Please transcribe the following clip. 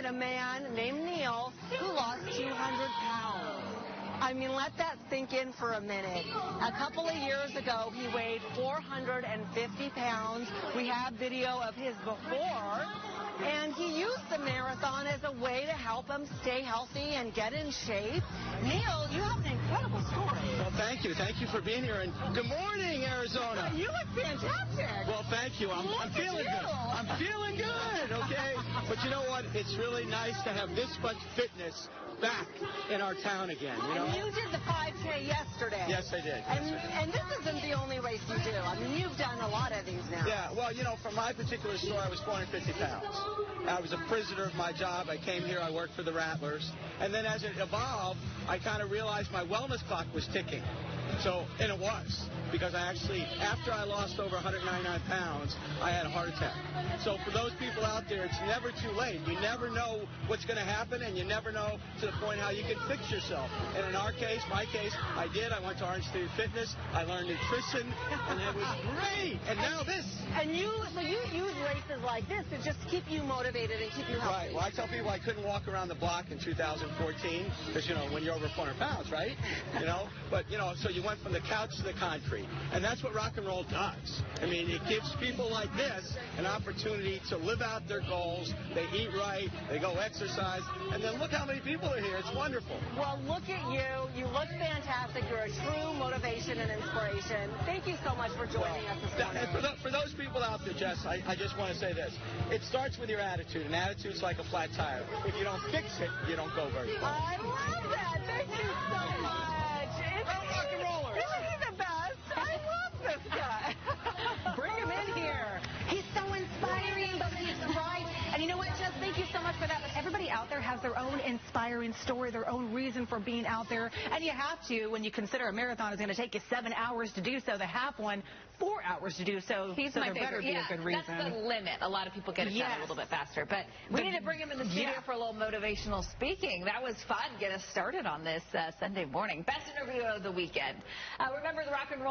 a man named Neil who lost 200 pounds. I mean, let that sink in for a minute. A couple of years ago, he weighed 450 pounds. We have video of his before, and he used the marathon as a way to help him stay healthy and get in shape. Neil, you have an incredible story. Well, thank you. Thank you for being here, and good morning, Arizona. You look fantastic. Well, thank you. I'm feeling good. I'm feeling good, okay? But you know what? It's really nice to have this much fitness back in our town again, you know? And you did the 5K yesterday. Yes, I did. And this isn't the only race you do. I mean, you've done a lot of these now. Yeah, well, you know, for my particular story, I was 450 pounds. I was a prisoner of my job. I came here, I worked for the Rattlers. And then as it evolved, I kind of realized my wellness clock was ticking. And it was, because I actually, after I lost over 199 pounds, I had a heart attack. So for those people out there, it's never too late. You never know what's going to happen, and you never know to the point how you can fix yourself. And in our case, my case, I did. I went to Orange Theory Fitness. I learned nutrition, and it was great. And now this. And you use races like this to just keep you motivated and keep you healthy. Right. Well, I tell people I couldn't walk around the block in 2014 because, you know, when you're over 400 pounds, right? You know? But, you know, so you went from the couch to the concrete. And that's what rock and roll does. I mean, it gives people like this an opportunity to live out their goals. They eat right. They go exercise. And then look how many people are here. It's wonderful. Well, look at you. You look fantastic. You're a true motivation and inspiration. Thank you so much for joining us this morning. And for those people out there, Jess, I just want to say this. It starts with your attitude. An attitude's like a flat tire. If you don't fix it, you don't go very far. I love that. Thank you so much. It's rock and rollers. Isn't he the best? I love this guy. Bring him in here. He's so inspiring, but he's right. And you know what, Jess, thank you so much for that. But everybody out there has their own inspiring story, their own reason for being out there. And you have to, when you consider a marathon is going to take you 7 hours to do so, the half one, 4 hours to do so. He's so my there better favorite. be a good reason. That's the limit. A lot of people get it done a little bit faster. But we need to bring him in the studio for a little motivational speaking. That was fun. Get us started on this Sunday morning. Best interview of the weekend. Remember the Rock and Roll